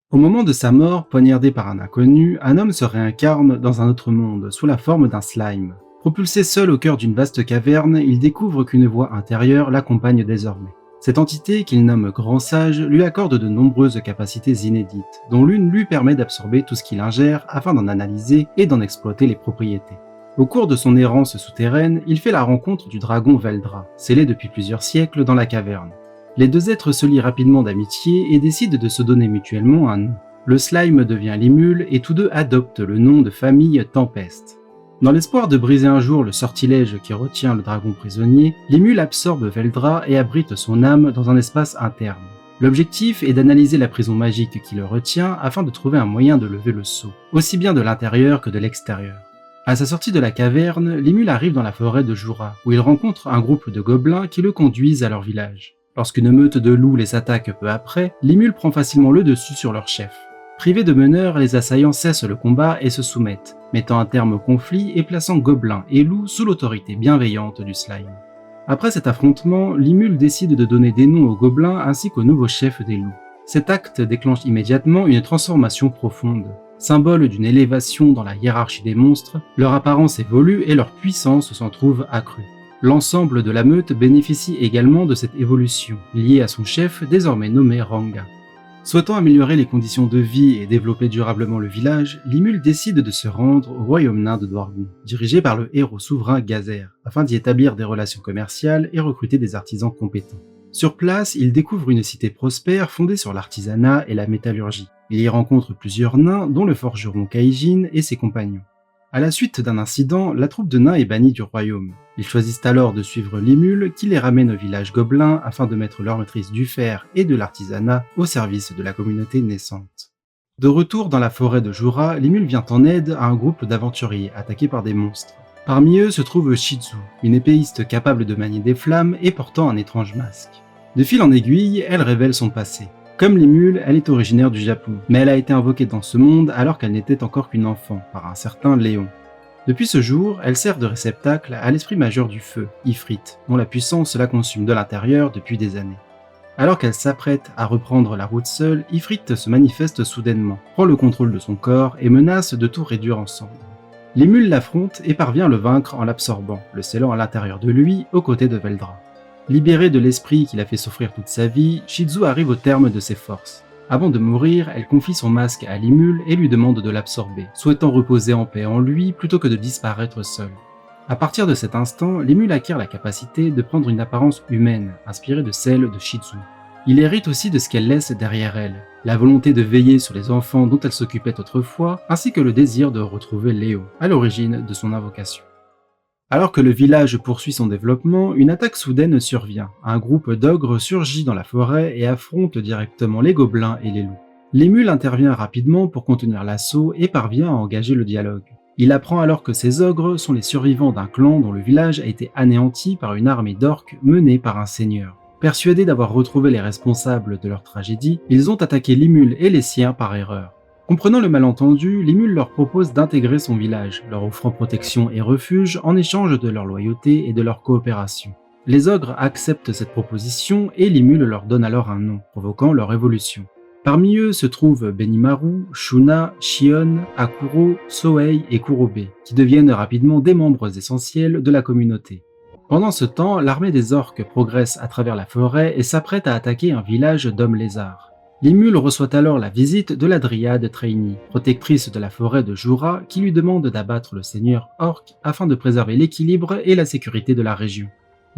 Au moment de sa mort, poignardé par un inconnu, un homme se réincarne dans un autre monde, sous la forme d'un slime. Propulsé seul au cœur d'une vaste caverne, il découvre qu'une voix intérieure l'accompagne désormais. Cette entité, qu'il nomme Grand Sage, lui accorde de nombreuses capacités inédites, dont l'une lui permet d'absorber tout ce qu'il ingère afin d'en analyser et d'en exploiter les propriétés. Au cours de son errance souterraine, il fait la rencontre du dragon Veldra, scellé depuis plusieurs siècles dans la caverne. Les deux êtres se lient rapidement d'amitié et décident de se donner mutuellement un nom. Le slime devient Limule et tous deux adoptent le nom de famille Tempeste. Dans l'espoir de briser un jour le sortilège qui retient le dragon prisonnier, Limule absorbe Veldra et abrite son âme dans un espace interne. L'objectif est d'analyser la prison magique qui le retient afin de trouver un moyen de lever le sceau, aussi bien de l'intérieur que de l'extérieur. À sa sortie de la caverne, Limule arrive dans la forêt de Jura, où il rencontre un groupe de gobelins qui le conduisent à leur village. Lorsqu'une meute de loups les attaque peu après, Limule prend facilement le dessus sur leur chef. Privés de meneur, les assaillants cessent le combat et se soumettent, mettant un terme au conflit et plaçant gobelins et loups sous l'autorité bienveillante du slime. Après cet affrontement, Limule décide de donner des noms aux gobelins ainsi qu'au nouveau chef des loups. Cet acte déclenche immédiatement une transformation profonde. Symbole d'une élévation dans la hiérarchie des monstres, leur apparence évolue et leur puissance s'en trouve accrue. L'ensemble de la meute bénéficie également de cette évolution, liée à son chef désormais nommé Ranga. Souhaitant améliorer les conditions de vie et développer durablement le village, Limule décide de se rendre au royaume nain de Dwargon, dirigé par le héros souverain Gazer, afin d'y établir des relations commerciales et recruter des artisans compétents. Sur place, il découvre une cité prospère fondée sur l'artisanat et la métallurgie. Il y rencontre plusieurs nains, dont le forgeron Kaijin et ses compagnons. À la suite d'un incident, la troupe de nains est bannie du royaume. Ils choisissent alors de suivre Limule qui les ramène au village gobelin afin de mettre leur maîtrise du fer et de l'artisanat au service de la communauté naissante. De retour dans la forêt de Jura, Limule vient en aide à un groupe d'aventuriers attaqués par des monstres. Parmi eux se trouve Shizu, une épéiste capable de manier des flammes et portant un étrange masque. De fil en aiguille, elle révèle son passé. Comme Limule, elle est originaire du Japon, mais elle a été invoquée dans ce monde alors qu'elle n'était encore qu'une enfant, par un certain Léon. Depuis ce jour, elle sert de réceptacle à l'esprit majeur du feu, Ifrit, dont la puissance la consume de l'intérieur depuis des années. Alors qu'elle s'apprête à reprendre la route seule, Ifrit se manifeste soudainement, prend le contrôle de son corps et menace de tout réduire ensemble. Limule l'affronte et parvient à le vaincre en l'absorbant, le scellant à l'intérieur de lui, aux côtés de Veldra. Libérée de l'esprit qui l'a fait souffrir toute sa vie, Shizu arrive au terme de ses forces. Avant de mourir, elle confie son masque à Limule et lui demande de l'absorber, souhaitant reposer en paix en lui plutôt que de disparaître seule. À partir de cet instant, Limule acquiert la capacité de prendre une apparence humaine, inspirée de celle de Shizu. Il hérite aussi de ce qu'elle laisse derrière elle, la volonté de veiller sur les enfants dont elle s'occupait autrefois, ainsi que le désir de retrouver Léo, à l'origine de son invocation. Alors que le village poursuit son développement, une attaque soudaine survient. Un groupe d'ogres surgit dans la forêt et affronte directement les gobelins et les loups. Limule intervient rapidement pour contenir l'assaut et parvient à engager le dialogue. Il apprend alors que ces ogres sont les survivants d'un clan dont le village a été anéanti par une armée d'orques menée par un seigneur. Persuadés d'avoir retrouvé les responsables de leur tragédie, ils ont attaqué Limule et les siens par erreur. Comprenant le malentendu, Limule leur propose d'intégrer son village, leur offrant protection et refuge en échange de leur loyauté et de leur coopération. Les ogres acceptent cette proposition et Limule leur donne alors un nom, provoquant leur évolution. Parmi eux se trouvent Benimaru, Shuna, Shion, Akuro, Sohei et Kurobe, qui deviennent rapidement des membres essentiels de la communauté. Pendant ce temps, l'armée des orques progresse à travers la forêt et s'apprête à attaquer un village d'hommes lézards. Limule reçoit alors la visite de la dryade Traini, protectrice de la forêt de Jura, qui lui demande d'abattre le seigneur orc afin de préserver l'équilibre et la sécurité de la région.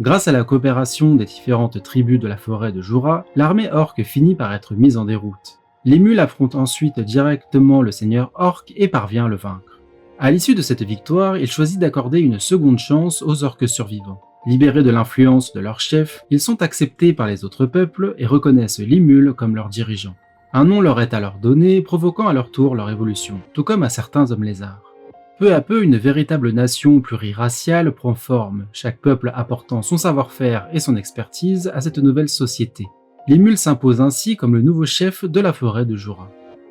Grâce à la coopération des différentes tribus de la forêt de Jura, l'armée orc finit par être mise en déroute. Limule affronte ensuite directement le seigneur orc et parvient à le vaincre. À l'issue de cette victoire, il choisit d'accorder une seconde chance aux orques survivants. Libérés de l'influence de leur chef, ils sont acceptés par les autres peuples et reconnaissent Limule comme leur dirigeant. Un nom leur est alors donné, provoquant à leur tour leur évolution, tout comme à certains hommes lézards. Peu à peu, une véritable nation pluriraciale prend forme, chaque peuple apportant son savoir-faire et son expertise à cette nouvelle société. Limule s'impose ainsi comme le nouveau chef de la forêt de Jura.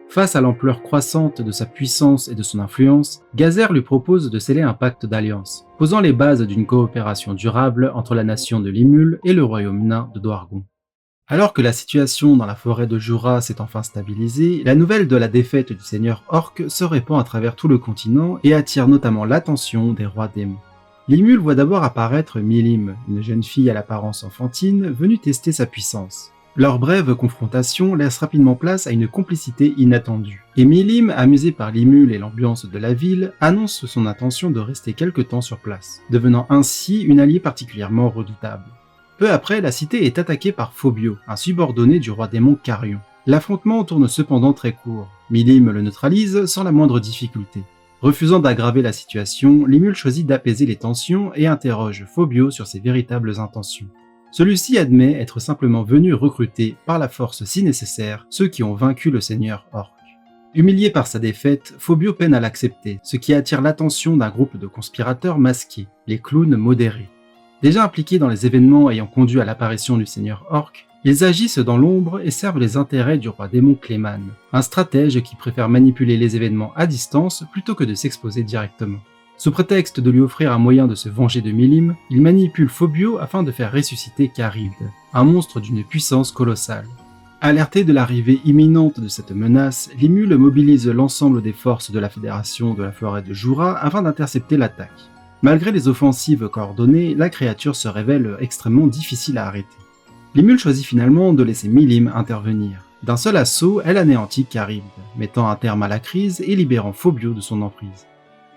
Face à l'ampleur croissante de sa puissance et de son influence, Gazer lui propose de sceller un pacte d'alliance, posant les bases d'une coopération durable entre la nation de Limule et le royaume nain de Dwargon. Alors que la situation dans la forêt de Jura s'est enfin stabilisée, la nouvelle de la défaite du seigneur Orc se répand à travers tout le continent et attire notamment l'attention des rois démons. Limul voit d'abord apparaître Milim, une jeune fille à l'apparence enfantine venue tester sa puissance. Leur brève confrontation laisse rapidement place à une complicité inattendue. Et Milim, amusé par Limul et l'ambiance de la ville, annonce son intention de rester quelque temps sur place, devenant ainsi une alliée particulièrement redoutable. Peu après, la cité est attaquée par Phobio, un subordonné du roi démon Carion. L'affrontement tourne cependant très court. Milim le neutralise sans la moindre difficulté. Refusant d'aggraver la situation, Limul choisit d'apaiser les tensions et interroge Phobio sur ses véritables intentions. Celui-ci admet être simplement venu recruter, par la force si nécessaire, ceux qui ont vaincu le seigneur Orc. Humilié par sa défaite, Phobio peine à l'accepter, ce qui attire l'attention d'un groupe de conspirateurs masqués, les clowns modérés. Déjà impliqués dans les événements ayant conduit à l'apparition du seigneur Orc, ils agissent dans l'ombre et servent les intérêts du roi démon Clayman, un stratège qui préfère manipuler les événements à distance plutôt que de s'exposer directement. Sous prétexte de lui offrir un moyen de se venger de Milim, il manipule Phobio afin de faire ressusciter Charybde, un monstre d'une puissance colossale. Alerté de l'arrivée imminente de cette menace, Limul mobilise l'ensemble des forces de la Fédération de la forêt de Jura afin d'intercepter l'attaque. Malgré les offensives coordonnées, la créature se révèle extrêmement difficile à arrêter. Limul choisit finalement de laisser Milim intervenir. D'un seul assaut, elle anéantit Charybde, mettant un terme à la crise et libérant Phobio de son emprise.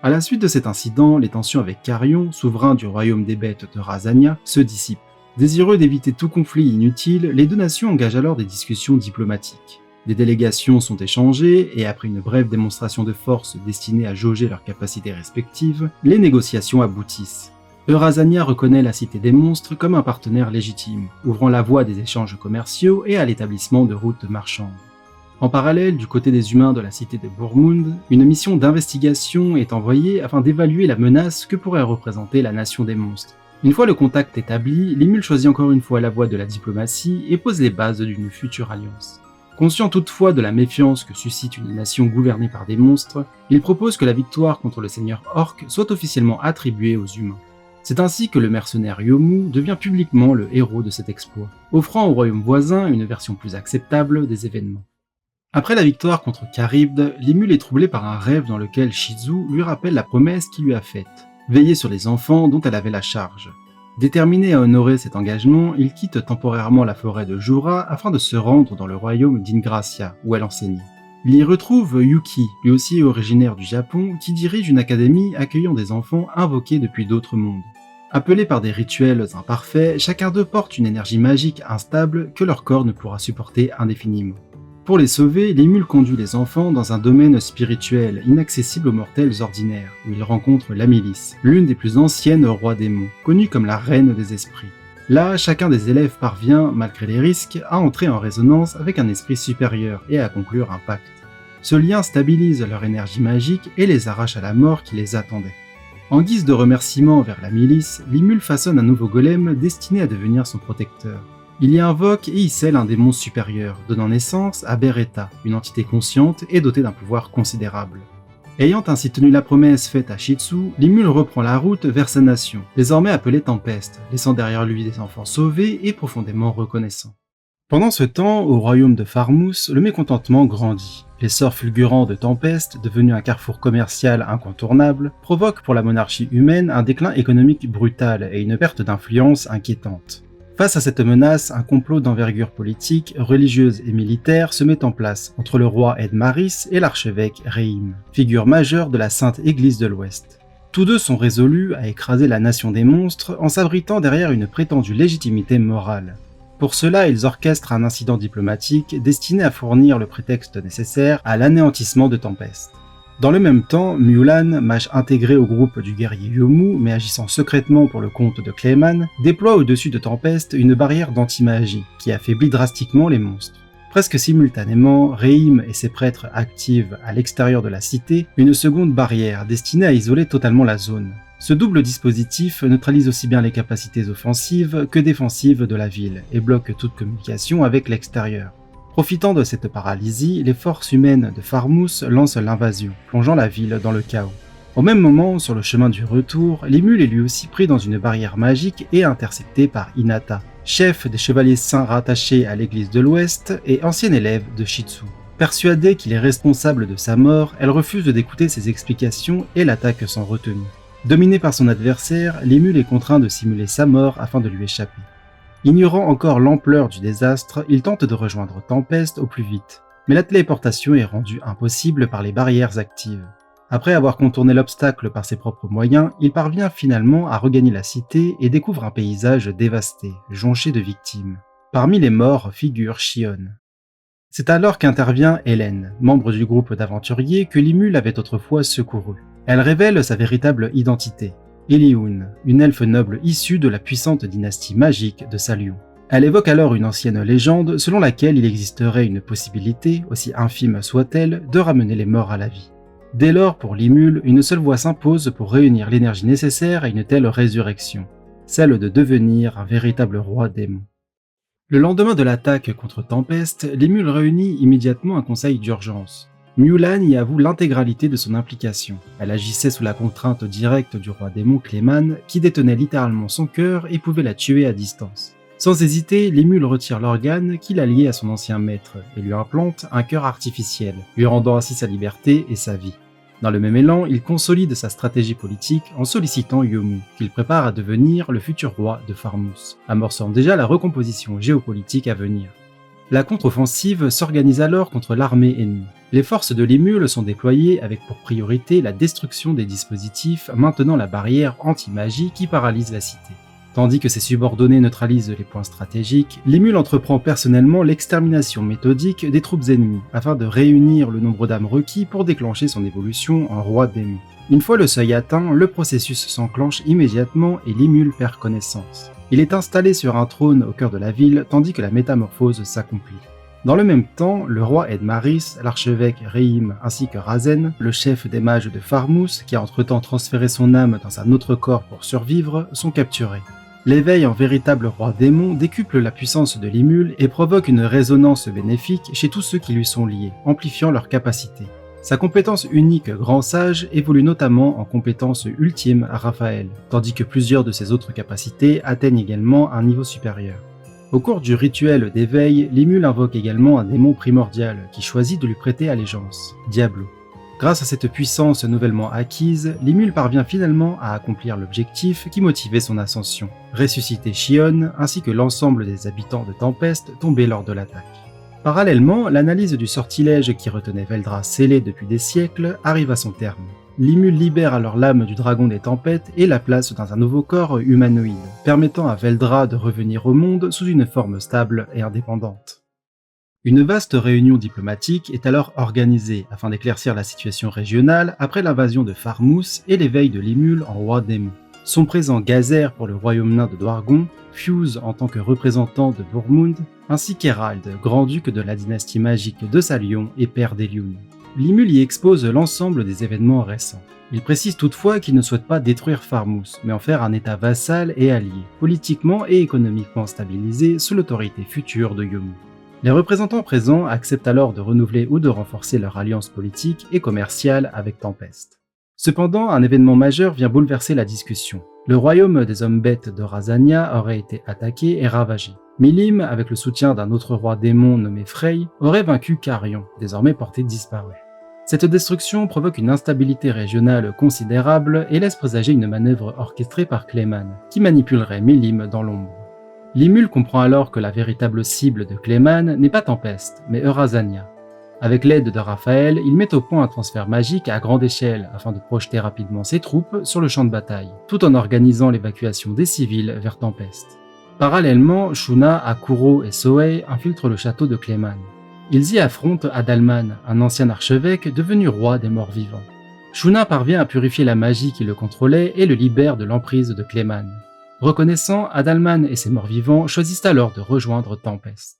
À la suite de cet incident, les tensions avec Carion, souverain du royaume des bêtes de Razania, se dissipent. Désireux d'éviter tout conflit inutile, les deux nations engagent alors des discussions diplomatiques. Des délégations sont échangées et après une brève démonstration de force destinée à jauger leurs capacités respectives, les négociations aboutissent. Eurazania reconnaît la Cité des Monstres comme un partenaire légitime, ouvrant la voie à des échanges commerciaux et à l'établissement de routes marchandes. En parallèle, du côté des humains de la cité de Bourmund, une mission d'investigation est envoyée afin d'évaluer la menace que pourrait représenter la nation des monstres. Une fois le contact établi, Limul choisit encore une fois la voie de la diplomatie et pose les bases d'une future alliance. Conscient toutefois de la méfiance que suscite une nation gouvernée par des monstres, il propose que la victoire contre le seigneur Orc soit officiellement attribuée aux humains. C'est ainsi que le mercenaire Yomu devient publiquement le héros de cet exploit, offrant au royaume voisin une version plus acceptable des événements. Après la victoire contre Charybde, Limul est troublé par un rêve dans lequel Shizu lui rappelle la promesse qu'il lui a faite, veiller sur les enfants dont elle avait la charge. Déterminé à honorer cet engagement, il quitte temporairement la forêt de Jura afin de se rendre dans le royaume d'Ingracia, où elle enseignait. Il y retrouve Yuki, lui aussi originaire du Japon, qui dirige une académie accueillant des enfants invoqués depuis d'autres mondes. Appelés par des rituels imparfaits, chacun d'eux porte une énergie magique instable que leur corps ne pourra supporter indéfiniment. Pour les sauver, Limul conduit les enfants dans un domaine spirituel inaccessible aux mortels ordinaires, où ils rencontrent l'Amilis, l'une des plus anciennes rois démons, connue comme la reine des esprits. Là, chacun des élèves parvient, malgré les risques, à entrer en résonance avec un esprit supérieur et à conclure un pacte. Ce lien stabilise leur énergie magique et les arrache à la mort qui les attendait. En guise de remerciement vers la milice, Limul façonne un nouveau golem destiné à devenir son protecteur. Il y invoque et y scelle un démon supérieur, donnant naissance à Beretta, une entité consciente et dotée d'un pouvoir considérable. Ayant ainsi tenu la promesse faite à Shitsu, Limul reprend la route vers sa nation, désormais appelée Tempeste, laissant derrière lui des enfants sauvés et profondément reconnaissants. Pendant ce temps, au royaume de Farmous, le mécontentement grandit. L'essor fulgurant de Tempeste, devenu un carrefour commercial incontournable, provoque pour la monarchie humaine un déclin économique brutal et une perte d'influence inquiétante. Face à cette menace, un complot d'envergure politique, religieuse et militaire se met en place entre le roi Edmaris et l'archevêque Reim, figure majeure de la Sainte Église de l'Ouest. Tous deux sont résolus à écraser la nation des monstres en s'abritant derrière une prétendue légitimité morale. Pour cela, ils orchestrent un incident diplomatique destiné à fournir le prétexte nécessaire à l'anéantissement de Tempeste. Dans le même temps, Mulan, mage intégré au groupe du guerrier Yomu, mais agissant secrètement pour le compte de Clayman, déploie au-dessus de Tempeste une barrière d'anti-magie qui affaiblit drastiquement les monstres. Presque simultanément, Reim et ses prêtres activent à l'extérieur de la cité une seconde barrière destinée à isoler totalement la zone. Ce double dispositif neutralise aussi bien les capacités offensives que défensives de la ville et bloque toute communication avec l'extérieur. Profitant de cette paralysie, les forces humaines de Farmous lancent l'invasion, plongeant la ville dans le chaos. Au même moment, sur le chemin du retour, Limul est lui aussi pris dans une barrière magique et intercepté par Hinata. chef des Chevaliers Saints rattachés à l'Église de l'Ouest et ancienne élève de Shitsu. Persuadée qu'il est responsable de sa mort, elle refuse d'écouter ses explications et l'attaque sans retenue. Dominé par son adversaire, Limul est contraint de simuler sa mort afin de lui échapper. Ignorant encore l'ampleur du désastre, il tente de rejoindre Tempest au plus vite, mais la téléportation est rendue impossible par les barrières actives. Après avoir contourné l'obstacle par ses propres moyens, il parvient finalement à regagner la cité et découvre un paysage dévasté, jonché de victimes. Parmi les morts figure Shion. C'est alors qu'intervient Hélène, membre du groupe d'aventuriers que Limul avait autrefois secouru. Elle révèle sa véritable identité, Eliun, une elfe noble issue de la puissante dynastie magique de Salion. Elle évoque alors une ancienne légende selon laquelle il existerait une possibilité, aussi infime soit-elle, de ramener les morts à la vie. Dès lors, pour Limul, une seule voie s'impose pour réunir l'énergie nécessaire à une telle résurrection, celle de devenir un véritable roi démon. Le lendemain de l'attaque contre Tempest, Limul réunit immédiatement un conseil d'urgence. Mulan y avoue l'intégralité de son implication. Elle agissait sous la contrainte directe du roi démon Clayman, qui détenait littéralement son cœur et pouvait la tuer à distance. Sans hésiter, Limul retire l'organe qu'il a lié à son ancien maître et lui implante un cœur artificiel, lui rendant ainsi sa liberté et sa vie. Dans le même élan, il consolide sa stratégie politique en sollicitant Yomu, qu'il prépare à devenir le futur roi de Farmous, amorçant déjà la recomposition géopolitique à venir. La contre-offensive s'organise alors contre l'armée ennemie. Les forces de Limul sont déployées avec pour priorité la destruction des dispositifs maintenant la barrière anti-magie qui paralyse la cité. Tandis que ses subordonnés neutralisent les points stratégiques, Limul entreprend personnellement l'extermination méthodique des troupes ennemies, afin de réunir le nombre d'âmes requis pour déclencher son évolution en roi démon. Une fois le seuil atteint, le processus s'enclenche immédiatement et Limul perd connaissance. Il est installé sur un trône au cœur de la ville, tandis que la métamorphose s'accomplit. Dans le même temps, le roi Edmaris, l'archevêque Reim ainsi que Razen, le chef des mages de Farmous, qui a entre-temps transféré son âme dans un autre corps pour survivre, sont capturés. L'éveil en véritable roi démon décuple la puissance de Limul et provoque une résonance bénéfique chez tous ceux qui lui sont liés, amplifiant leurs capacités. Sa compétence unique grand sage évolue notamment en compétence ultime à Raphaël, tandis que plusieurs de ses autres capacités atteignent également un niveau supérieur. Au cours du rituel d'éveil, Limul invoque également un démon primordial qui choisit de lui prêter allégeance, Diablo. Grâce à cette puissance nouvellement acquise, Limul parvient finalement à accomplir l'objectif qui motivait son ascension, ressusciter Shion ainsi que l'ensemble des habitants de Tempest tombés lors de l'attaque. Parallèlement, l'analyse du sortilège qui retenait Veldra scellé depuis des siècles arrive à son terme. Limul libère alors l'âme du dragon des tempêtes et la place dans un nouveau corps humanoïde, permettant à Veldra de revenir au monde sous une forme stable et indépendante. Une vaste réunion diplomatique est alors organisée afin d'éclaircir la situation régionale après l'invasion de Farmous et l'éveil de Limul en roi démon. Sont présents Gazer pour le royaume nain de Dwargon, Fuse en tant que représentant de Bourmund, ainsi qu'Herald, grand-duc de la dynastie magique de Salion et père d'Eliun. Limul y expose l'ensemble des événements récents. Il précise toutefois qu'il ne souhaite pas détruire Farmous, mais en faire un état vassal et allié, politiquement et économiquement stabilisé sous l'autorité future de Yomu. Les représentants présents acceptent alors de renouveler ou de renforcer leur alliance politique et commerciale avec Tempest. Cependant, un événement majeur vient bouleverser la discussion. Le royaume des hommes bêtes de Razania aurait été attaqué et ravagé. Milim, avec le soutien d'un autre roi démon nommé Frey, aurait vaincu Carion, désormais porté disparu. Cette destruction provoque une instabilité régionale considérable et laisse présager une manœuvre orchestrée par Clayman, qui manipulerait Milim dans l'ombre. Limul comprend alors que la véritable cible de Clayman n'est pas Tempest, mais Eurazania. Avec l'aide de Raphaël, il met au point un transfert magique à grande échelle afin de projeter rapidement ses troupes sur le champ de bataille, tout en organisant l'évacuation des civils vers Tempest. Parallèlement, Shuna, Akuro et Sohei infiltrent le château de Clayman. Ils y affrontent Adalman, un ancien archevêque devenu roi des morts vivants. Shuna parvient à purifier la magie qui le contrôlait et le libère de l'emprise de Clayman. Reconnaissant, Adalman et ses morts-vivants choisissent alors de rejoindre Tempest.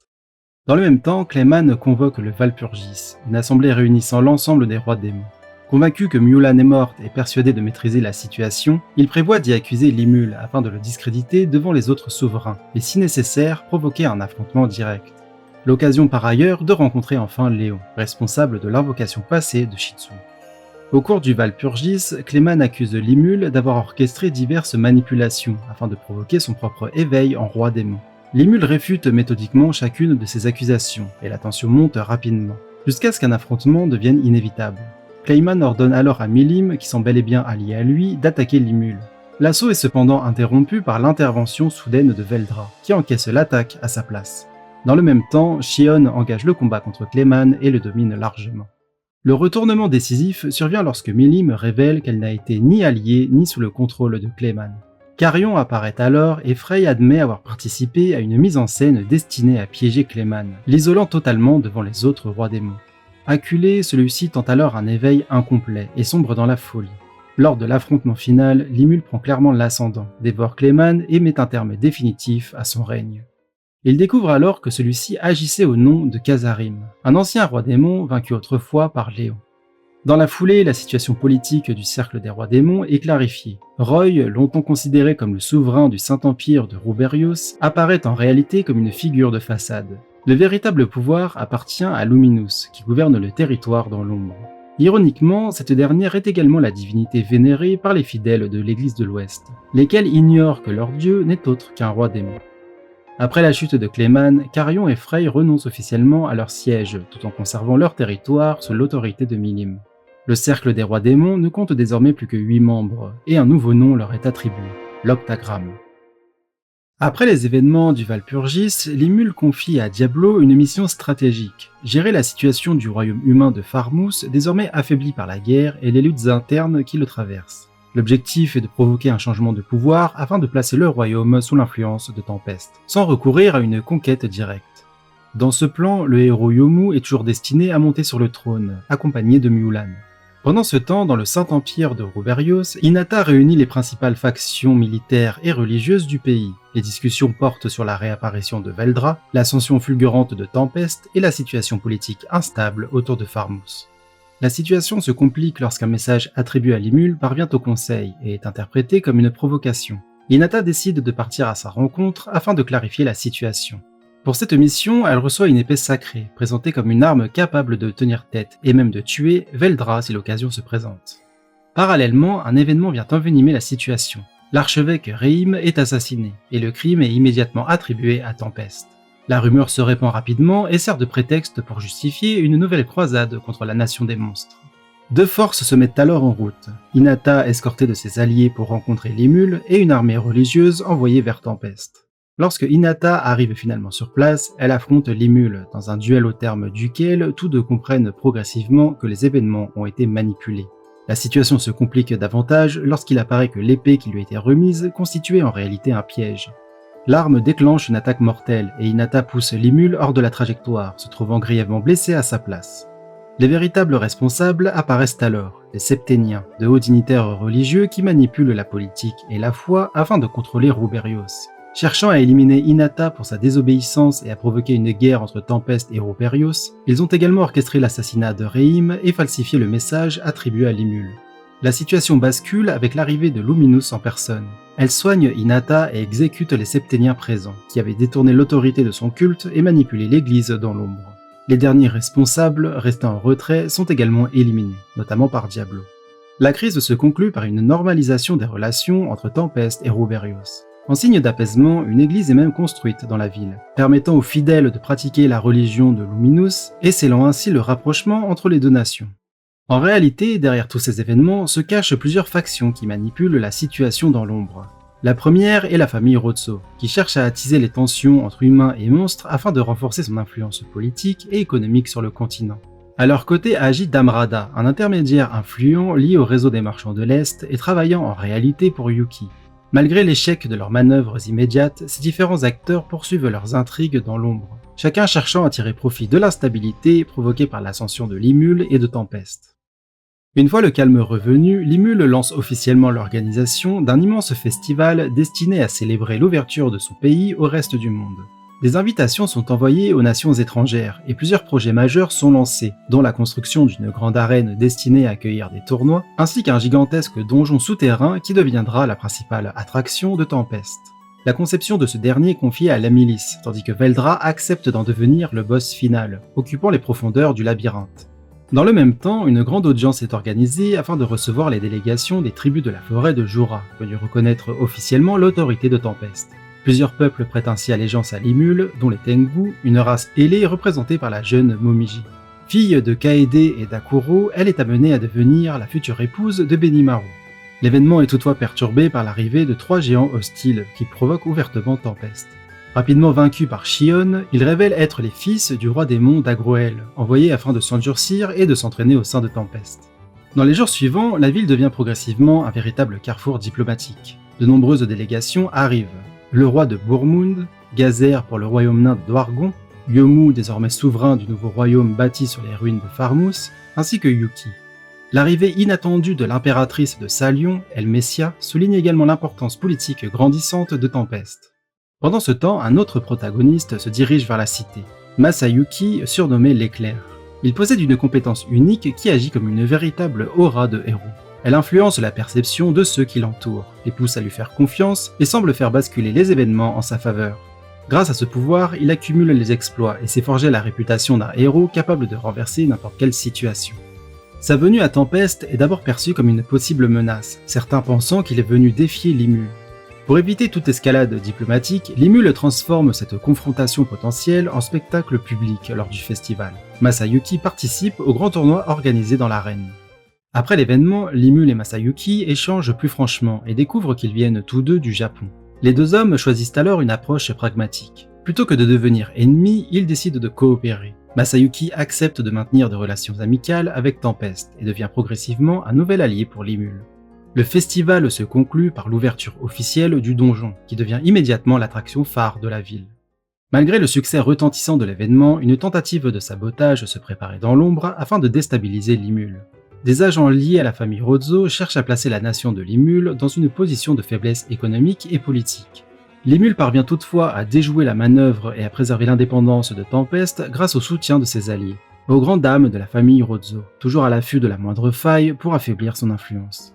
Dans le même temps, Clayman convoque le Valpurgis, une assemblée réunissant l'ensemble des rois démons. Convaincu que Mulan est morte et persuadé de maîtriser la situation, il prévoit d'y accuser Limul afin de le discréditer devant les autres souverains, et si nécessaire, provoquer un affrontement direct. L'occasion par ailleurs de rencontrer enfin Léon, responsable de l'invocation passée de Shitsu. Au cours du Valpurgis, Clayman accuse Limul d'avoir orchestré diverses manipulations afin de provoquer son propre éveil en roi démon. Limul réfute méthodiquement chacune de ces accusations, et la tension monte rapidement, jusqu'à ce qu'un affrontement devienne inévitable. Clayman ordonne alors à Milim, qui sont bel et bien alliés à lui, d'attaquer Limul. L'assaut est cependant interrompu par l'intervention soudaine de Veldra, qui encaisse l'attaque à sa place. Dans le même temps, Shion engage le combat contre Clayman et le domine largement. Le retournement décisif survient lorsque Milim révèle qu'elle n'a été ni alliée ni sous le contrôle de Clayman. Carion apparaît alors et Frey admet avoir participé à une mise en scène destinée à piéger Clayman, l'isolant totalement devant les autres rois démons. Acculé, celui-ci tente alors un éveil incomplet et sombre dans la folie. Lors de l'affrontement final, Limul prend clairement l'ascendant, dévore Clayman et met un terme définitif à son règne. Il découvre alors que celui-ci agissait au nom de Kazarim, un ancien roi démon vaincu autrefois par Léon. Dans la foulée, la situation politique du cercle des rois démons est clarifiée. Roy, longtemps considéré comme le souverain du Saint-Empire de Ruberius, apparaît en réalité comme une figure de façade. Le véritable pouvoir appartient à Luminous, qui gouverne le territoire dans l'ombre. Ironiquement, cette dernière est également la divinité vénérée par les fidèles de l'Église de l'Ouest, lesquels ignorent que leur dieu n'est autre qu'un roi démon. Après la chute de Clayman, Carion et Frey renoncent officiellement à leur siège, tout en conservant leur territoire sous l'autorité de Milim. Le cercle des rois démons ne compte désormais plus que 8 membres, et un nouveau nom leur est attribué, l'Octagramme. Après les événements du Walpurgis, Limul confie à Diablo une mission stratégique, gérer la situation du royaume humain de Farmous, désormais affaibli par la guerre et les luttes internes qui le traversent. L'objectif est de provoquer un changement de pouvoir afin de placer le royaume sous l'influence de Tempest, sans recourir à une conquête directe. Dans ce plan, le héros Yomu est toujours destiné à monter sur le trône, accompagné de Mulan. Pendant ce temps, dans le Saint-Empire de Ruberius, Hinata réunit les principales factions militaires et religieuses du pays. Les discussions portent sur la réapparition de Veldra, l'ascension fulgurante de Tempest et la situation politique instable autour de Farmous. La situation se complique lorsqu'un message attribué à Limul parvient au conseil et est interprété comme une provocation. Hinata décide de partir à sa rencontre afin de clarifier la situation. Pour cette mission, elle reçoit une épée sacrée, présentée comme une arme capable de tenir tête et même de tuer Veldra si l'occasion se présente. Parallèlement, un événement vient envenimer la situation. L'archevêque Reim est assassiné, et le crime est immédiatement attribué à Tempest. La rumeur se répand rapidement et sert de prétexte pour justifier une nouvelle croisade contre la nation des monstres. Deux forces se mettent alors en route, Hinata escortée de ses alliés pour rencontrer Limul et une armée religieuse envoyée vers Tempest. Lorsque Hinata arrive finalement sur place, elle affronte Limul dans un duel au terme duquel tous deux comprennent progressivement que les événements ont été manipulés. La situation se complique davantage lorsqu'il apparaît que l'épée qui lui a été remise constituait en réalité un piège. L'arme déclenche une attaque mortelle et Hinata pousse Limul hors de la trajectoire, se trouvant grièvement blessé à sa place. Les véritables responsables apparaissent alors, les Septéniens, de hauts dignitaires religieux qui manipulent la politique et la foi afin de contrôler Ruberius. Cherchant à éliminer Hinata pour sa désobéissance et à provoquer une guerre entre Tempest et Ruberius, ils ont également orchestré l'assassinat de Reim et falsifié le message attribué à Limul. La situation bascule avec l'arrivée de Luminous en personne. Elle soigne Hinata et exécute les Septéniens présents, qui avaient détourné l'autorité de son culte et manipulé l'église dans l'ombre. Les derniers responsables, restés en retrait, sont également éliminés, notamment par Diablo. La crise se conclut par une normalisation des relations entre Tempest et Ruberius. En signe d'apaisement, une église est même construite dans la ville, permettant aux fidèles de pratiquer la religion de Luminous et scellant ainsi le rapprochement entre les deux nations. En réalité, derrière tous ces événements se cachent plusieurs factions qui manipulent la situation dans l'ombre. La première est la famille Rotso, qui cherche à attiser les tensions entre humains et monstres afin de renforcer son influence politique et économique sur le continent. À leur côté agit Damrada, un intermédiaire influent lié au réseau des marchands de l'Est et travaillant en réalité pour Yuki. Malgré l'échec de leurs manœuvres immédiates, ces différents acteurs poursuivent leurs intrigues dans l'ombre, chacun cherchant à tirer profit de l'instabilité provoquée par l'ascension de Limul et de Tempest. Une fois le calme revenu, Limul lance officiellement l'organisation d'un immense festival destiné à célébrer l'ouverture de son pays au reste du monde. Des invitations sont envoyées aux nations étrangères et plusieurs projets majeurs sont lancés, dont la construction d'une grande arène destinée à accueillir des tournois, ainsi qu'un gigantesque donjon souterrain qui deviendra la principale attraction de Tempest. La conception de ce dernier est confiée à la milice, tandis que Veldra accepte d'en devenir le boss final, occupant les profondeurs du labyrinthe. Dans le même temps, une grande audience est organisée afin de recevoir les délégations des tribus de la forêt de Jura, venues reconnaître officiellement l'autorité de Tempest. Plusieurs peuples prêtent ainsi allégeance à Limul, dont les Tengu, une race ailée représentée par la jeune Momiji. Fille de Kaede et d'Akuro, elle est amenée à devenir la future épouse de Benimaru. L'événement est toutefois perturbé par l'arrivée de 3 géants hostiles qui provoquent ouvertement Tempest. Rapidement vaincu par Shion, il révèle être les fils du roi démon d'Agroel, envoyés afin de s'endurcir et de s'entraîner au sein de Tempest. Dans les jours suivants, la ville devient progressivement un véritable carrefour diplomatique. De nombreuses délégations arrivent. Le roi de Bourmund, Gazer pour le royaume nain de Dwargon, Yomu désormais souverain du nouveau royaume bâti sur les ruines de Farmous, ainsi que Yuki. L'arrivée inattendue de l'impératrice de Salion, El Messia, souligne également l'importance politique grandissante de Tempest. Pendant ce temps, un autre protagoniste se dirige vers la cité, Masayuki, surnommé l'Éclair. Il possède une compétence unique qui agit comme une véritable aura de héros. Elle influence la perception de ceux qui l'entourent, les pousse à lui faire confiance et semble faire basculer les événements en sa faveur. Grâce à ce pouvoir, il accumule les exploits et s'est forgé la réputation d'un héros capable de renverser n'importe quelle situation. Sa venue à Tempest est d'abord perçue comme une possible menace, certains pensant qu'il est venu défier Limul. Pour éviter toute escalade diplomatique, Limul transforme cette confrontation potentielle en spectacle public lors du festival. Masayuki participe au grand tournoi organisé dans l'arène. Après l'événement, Limul et Masayuki échangent plus franchement et découvrent qu'ils viennent tous deux du Japon. Les deux hommes choisissent alors une approche pragmatique. Plutôt que de devenir ennemis, ils décident de coopérer. Masayuki accepte de maintenir des relations amicales avec Tempest et devient progressivement un nouvel allié pour Limul. Le festival se conclut par l'ouverture officielle du donjon, qui devient immédiatement l'attraction phare de la ville. Malgré le succès retentissant de l'événement, une tentative de sabotage se préparait dans l'ombre afin de déstabiliser Limul. Des agents liés à la famille Rozo cherchent à placer la nation de Limul dans une position de faiblesse économique et politique. Limul parvient toutefois à déjouer la manœuvre et à préserver l'indépendance de Tempest grâce au soutien de ses alliés, aux grandes dames de la famille Rozo, toujours à l'affût de la moindre faille pour affaiblir son influence.